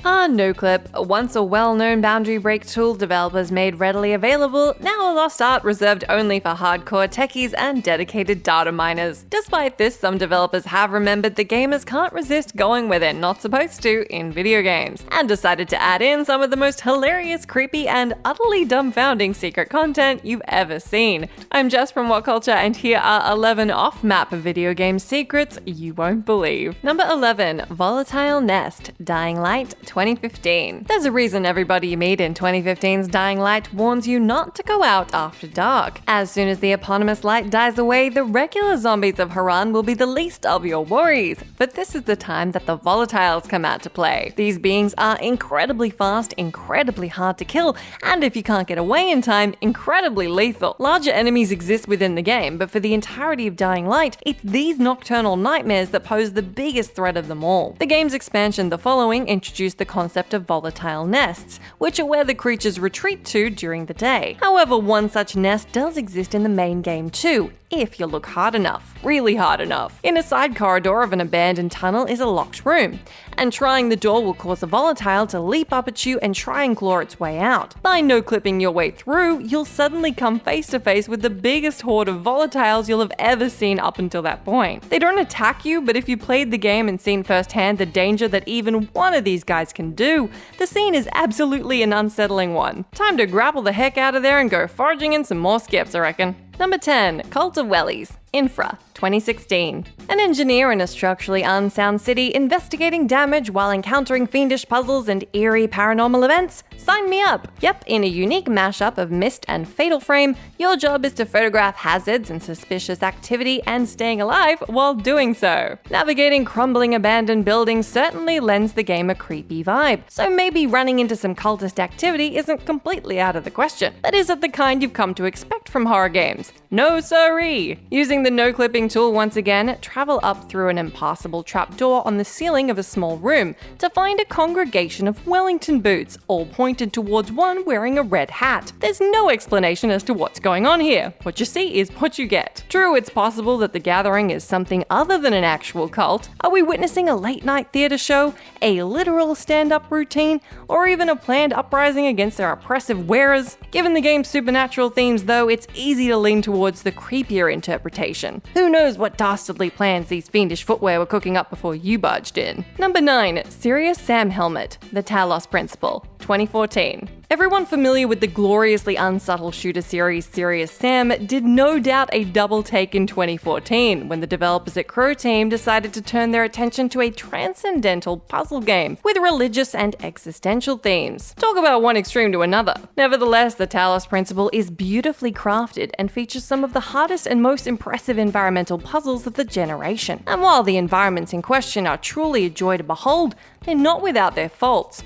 NoClip, once a well-known boundary break tool developers made readily available, now a lost art reserved only for hardcore techies and dedicated data miners. Despite this, some developers have remembered that gamers can't resist going where they're not supposed to in video games, and decided to add in some of the most hilarious, creepy, and utterly dumbfounding secret content you've ever seen. I'm Jess from WhatCulture, and here are 11 off-map video game secrets you won't believe. Number 11. Volatile Nest, Dying Light 2015. There's a reason everybody you meet in 2015's Dying Light warns you not to go out after dark. As soon as the eponymous light dies away, the regular zombies of Haran will be the least of your worries. But this is the time that the volatiles come out to play. These beings are incredibly fast, incredibly hard to kill, and if you can't get away in time, incredibly lethal. Larger enemies exist within the game, but for the entirety of Dying Light, it's these nocturnal nightmares that pose the biggest threat of them all. The game's expansion, The Following, introduced the concept of volatile nests, which are where the creatures retreat to during the day. However, one such nest does exist in the main game too, if you look hard enough. Really hard enough. In a side corridor of an abandoned tunnel is a locked room, and trying the door will cause a volatile to leap up at you and try and claw its way out. By no-clipping your way through, you'll suddenly come face to face with the biggest horde of volatiles you'll have ever seen up until that point. They don't attack you, but if you played the game and seen firsthand the danger that even one of these guys can do, the scene is absolutely an unsettling one. Time to grapple the heck out of there and go foraging in some more skips, I reckon. Number 10. Cult of WELLIES, INFRA 2016. An engineer in a structurally unsound city investigating damage while encountering fiendish puzzles and eerie paranormal events? Sign me up! Yep, in a unique mashup of Myst and Fatal Frame, your job is to photograph hazards and suspicious activity and staying alive while doing so. Navigating crumbling abandoned buildings certainly lends the game a creepy vibe, so maybe running into some cultist activity isn't completely out of the question. But is it the kind you've come to expect from horror games? No siree! Using the no-clipping tool once again, travel up through an impassable trapdoor on the ceiling of a small room to find a congregation of Wellington boots, all pointed towards one wearing a red hat. There's no explanation as to what's going on here. What you see is what you get. True, it's possible that the gathering is something other than an actual cult. Are we witnessing a late-night theater show, a literal stand-up routine, or even a planned uprising against their oppressive wearers? Given the game's supernatural themes, though, it's easy to lean towards the creepier interpretation. Who knows what dastardly plans these fiendish footwear were cooking up before you barged in. Number 9. Serious Sam Helmet, The Talos Principle, 2014. Everyone familiar with the gloriously unsubtle shooter series Serious Sam did no doubt a double take in 2014 when the developers at KROTCHY'S decided to turn their attention to a transcendental puzzle game with religious and existential themes. Talk about one extreme to another. Nevertheless, the Talos Principle is beautifully crafted and features some of the hardest and most impressive environmental puzzles of the generation. And while the environments in question are truly a joy to behold, they're not without their faults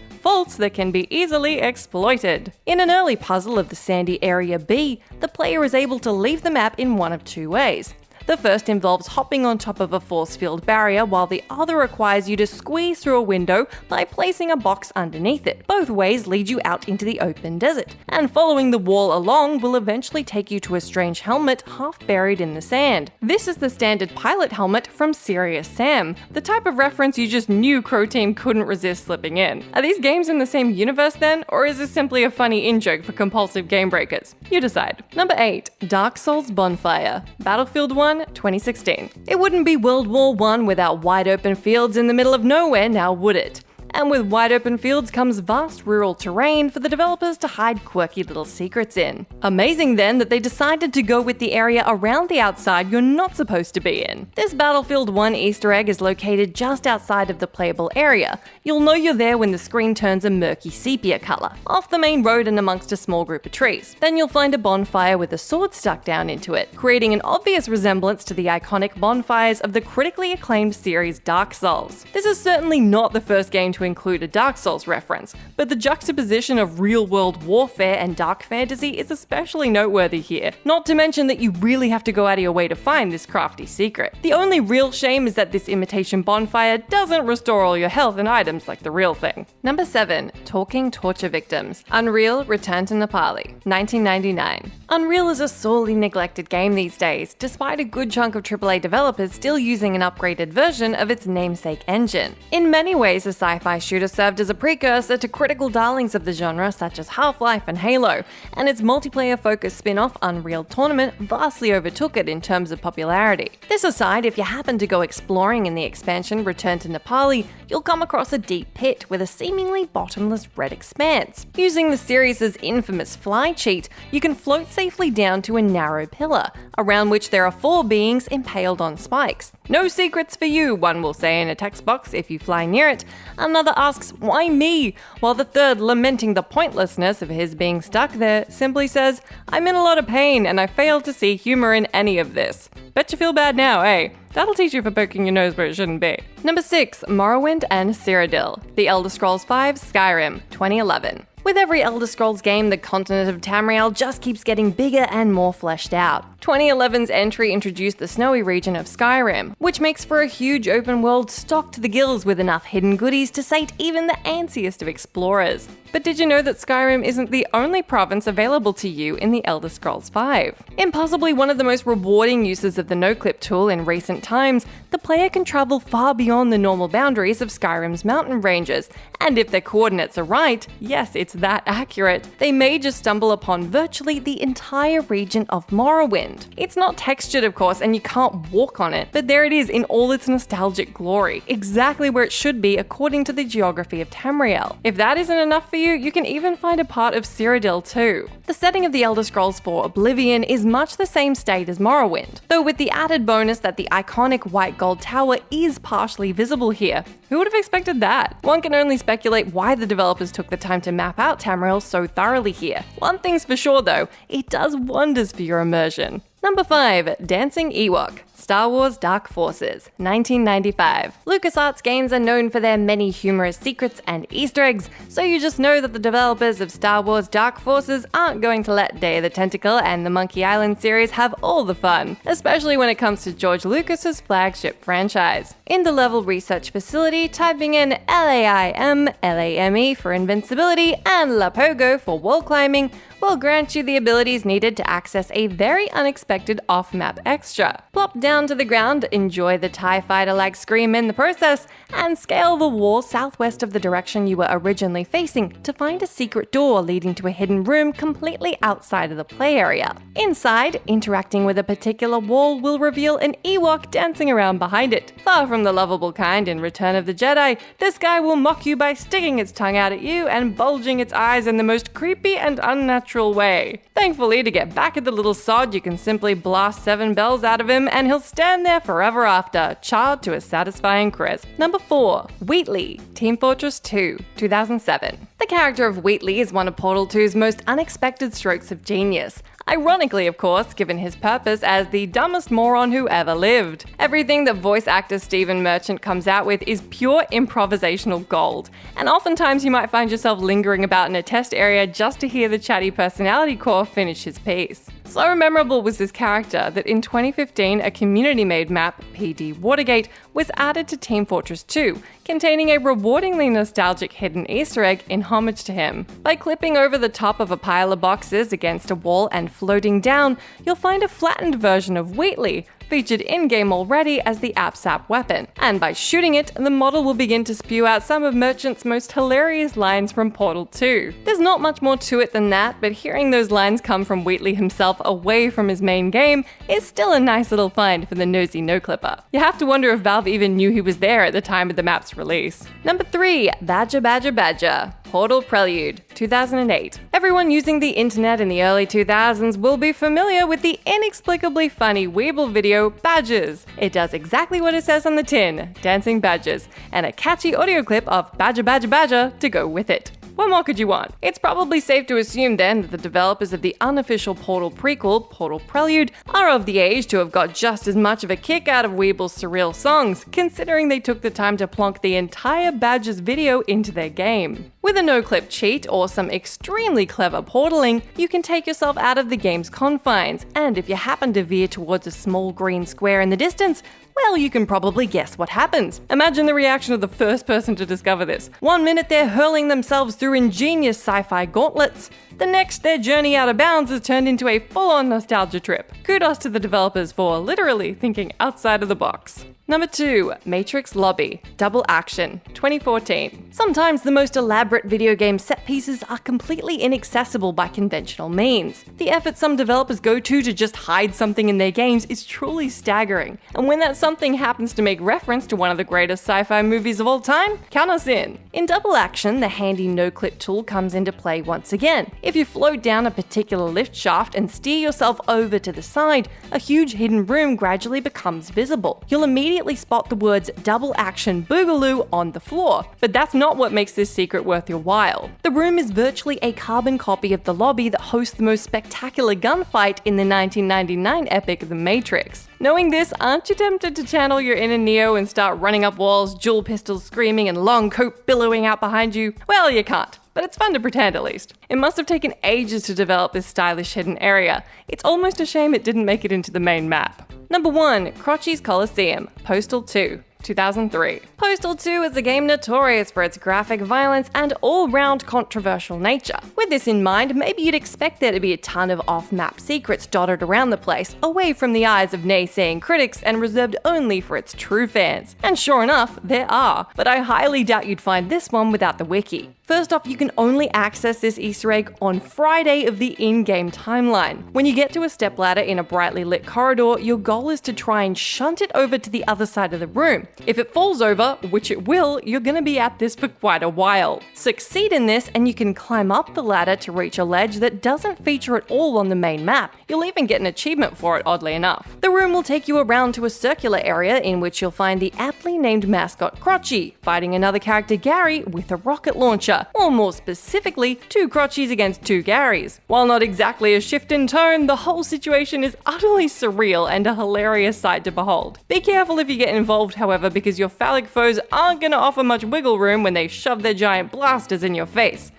that can be easily exploited. In an early puzzle of the Sandy Area B, the player is able to leave the map in one of two ways. The first involves hopping on top of a force field barrier, while the other requires you to squeeze through a window by placing a box underneath it. Both ways lead you out into the open desert, and following the wall along will eventually take you to a strange helmet half buried in the sand. This is the standard pilot helmet from Serious Sam, the type of reference you just knew KROTCHY'S couldn't resist slipping in. Are these games in the same universe then, or is this simply a funny in-joke for compulsive game breakers? You decide. Number 8. Dark Souls Bonfire, Battlefield 1, 2016. It wouldn't be World War I without wide open fields in the middle of nowhere, now would it? And with wide open fields comes vast rural terrain for the developers to hide quirky little secrets in. Amazing then that they decided to go with the area around the outside you're not supposed to be in. This Battlefield 1 Easter egg is located just outside of the playable area. You'll know you're there when the screen turns a murky sepia color, off the main road and amongst a small group of trees. Then you'll find a bonfire with a sword stuck down into it, creating an obvious resemblance to the iconic bonfires of the critically acclaimed series Dark Souls. This is certainly not the first game to include a Dark Souls reference, but the juxtaposition of real-world warfare and dark fantasy is especially noteworthy here, not to mention that you really have to go out of your way to find this crafty secret. The only real shame is that this imitation bonfire doesn't restore all your health and items like the real thing. Number 7. Talking Torture Victims, Unreal Return to Nepali, 1999. Unreal is a sorely neglected game these days, despite a good chunk of AAA developers still using an upgraded version of its namesake engine. In many ways, a sci-fi sci-fi shooter served as a precursor to critical darlings of the genre such as Half-Life and Halo, and its multiplayer-focused spin-off Unreal Tournament vastly overtook it in terms of popularity. This aside, if you happen to go exploring in the expansion Return to Nepali, you'll come across a deep pit with a seemingly bottomless red expanse. Using the series' infamous fly cheat, you can float safely down to a narrow pillar, around which there are 4 beings impaled on spikes. No secrets for you, one will say in a text box if you fly near it. Another asks, why me? While the third, lamenting the pointlessness of his being stuck there, simply says, I'm in a lot of pain and I failed to see humor in any of this. Bet you feel bad now, eh? That'll teach you for poking your nose where it shouldn't be. Number 6, Morrowind and CYRODIIL, The Elder Scrolls V Skyrim, 2011. With every Elder Scrolls game, the continent of Tamriel just keeps getting bigger and more fleshed out. 2011's entry introduced the snowy region of Skyrim, which makes for a huge open world stocked to the gills with enough hidden goodies to sate even the antsiest of explorers. But did you know that Skyrim isn't the only province available to you in the Elder Scrolls V? In possibly one of the most rewarding uses of the no-clip tool in recent times, the player can travel far beyond the normal boundaries of Skyrim's mountain ranges, and if their coordinates are right, yes, it's that accurate, they may just stumble upon virtually the entire region of Morrowind. It's not textured, of course, and you can't walk on it, but there it is in all its nostalgic glory, exactly where it should be according to the geography of Tamriel. If that isn't enough for you, you can even find a part of CYRODIIL too. The setting of the Elder Scrolls IV Oblivion is much the same state as Morrowind, though with the added bonus that the iconic white gold tower is partially visible here. Who would have expected that? One can only speculate why the developers took the time to map out Tamriel so thoroughly here. One thing's for sure though, it does wonders for your immersion. Number 5, Dancing EWOK, Star Wars Dark Forces, 1995. LucasArts games are known for their many humorous secrets and Easter eggs, so you just know that the developers of Star Wars Dark Forces aren't going to let Day of the Tentacle and the Monkey Island series have all the fun, especially when it comes to George Lucas's flagship franchise. In the level research facility, typing in LAIM, LAME for invincibility, and La Pogo for wall climbing will grant you the abilities needed to access a very unexpected off-map extra. Plop down to the ground, enjoy the TIE fighter-like scream in the process, and scale the wall southwest of the direction you were originally facing to find a secret door leading to a hidden room completely outside of the play area. Inside, interacting with a particular wall will reveal an Ewok dancing around behind it. Far from the lovable kind in Return of the Jedi, this guy will mock you by sticking its tongue out at you and bulging its eyes in the most creepy and unnatural way. Thankfully, to get back at the little sod, you can simply blast 7 bells out of him and he'll stand there forever after, charred to a satisfying crisp. Number 4, Wheatley, Team Fortress 2, 2007. The character of Wheatley is one of Portal 2's most unexpected strokes of genius. Ironically, of course, given his purpose as the dumbest moron who ever lived. Everything that voice actor Stephen Merchant comes out with is pure improvisational gold, and oftentimes you might find yourself lingering about in a test area just to hear the chatty personality core finish his piece. So memorable was this character that in 2015 a community-made map, PD Watergate, was added to Team Fortress 2, containing a rewardingly nostalgic hidden Easter egg in homage to him. By clipping over the top of a pile of boxes against a wall and floating down, you'll find a flattened version of Wheatley, featured in-game already as the AppSap weapon. And by shooting it, the model will begin to spew out some of Merchant's most hilarious lines from Portal 2. There's not much more to it than that, but hearing those lines come from Wheatley himself away from his main game is still a nice little find for the nosy no-clipper. You have to wonder if Valve even knew he was there at the time of the map's release. Number 3, Badger Badger Badger, Portal Prelude, 2008. Everyone using the internet in the early 2000s will be familiar with the inexplicably funny Weeble video Badgers. It does exactly what it says on the tin, dancing badgers, and a catchy audio clip of Badger Badger Badger to go with it. What more could you want? It's probably safe to assume then that the developers of the unofficial Portal prequel, Portal Prelude, are of the age to have got just as much of a kick out of Weeble's surreal songs, considering they took the time to plonk the entire Badgers video into their game. With a no-clip cheat or some extremely clever portaling, you can take yourself out of the game's confines, and if you happen to veer towards a small green square in the distance, well, you can probably guess what happens. Imagine the reaction of the first person to discover this. One minute they're hurling themselves through ingenious sci-fi gauntlets, the next their journey out of bounds is turned into a full-on nostalgia trip. Kudos to the developers for literally thinking outside of the box. Number 2. Matrix Lobby, Double Action, 2014. Sometimes the most elaborate video game set pieces are completely inaccessible by conventional means. The effort some developers go to just hide something in their games is truly staggering, and when that something happens to make reference to one of the greatest sci-fi movies of all time, count us in. In Double Action, the handy no-clip tool comes into play once again. If you float down a particular lift shaft and steer yourself over to the side, a huge hidden room gradually becomes visible. You'll immediately spot the words Double Action Boogaloo on the floor, but that's not what makes this secret worth your while. The room is virtually a carbon copy of the lobby that hosts the most spectacular gunfight in the 1999 epic The Matrix. Knowing this, aren't you tempted to channel your inner Neo and start running up walls, dual pistols screaming and long coat billowing out behind you? Well, you can't. But it's fun to pretend at least. It must have taken ages to develop this stylish hidden area. It's almost a shame it didn't make it into the main map. Number 1. KROTCHY'S Colosseum, Postal 2, 2003. Postal 2 is a game notorious for its graphic violence and all-round controversial nature. With this in mind, maybe you'd expect there to be a ton of off-map secrets dotted around the place, away from the eyes of naysaying critics and reserved only for its true fans. And sure enough, there are, but I highly doubt you'd find this one without the wiki. First off, you can only access this Easter egg on Friday of the in-game timeline. When you get to a stepladder in a brightly lit corridor, your goal is to try and shunt it over to the other side of the room. If it falls over, which it will, you're gonna be at this for quite a while. Succeed in this and you can climb up the ladder to reach a ledge that doesn't feature at all on the main map. You'll even get an achievement for it, oddly enough. The room will take you around to a circular area in which you'll find the aptly named mascot KROTCHY, fighting another character Gary with a rocket launcher. Or more specifically, 2 KROTCHYs against 2 Garys. While not exactly a shift in tone, the whole situation is utterly surreal and a hilarious sight to behold. Be careful if you get involved, however, because your phallic foes aren't gonna offer much wiggle room when they shove their giant blasters in your face.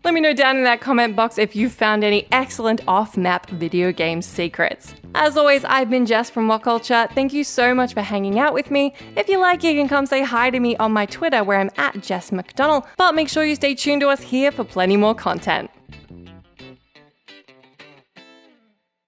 Let me know down in that comment box if you've found any excellent off-map video game secrets. As always, I've been Jess from WhatCulture. Thank you so much for hanging out with me. If you like, you can come say hi to me on my Twitter where I'm at Jess McDonald, but make sure you stay tuned to us here for plenty more content.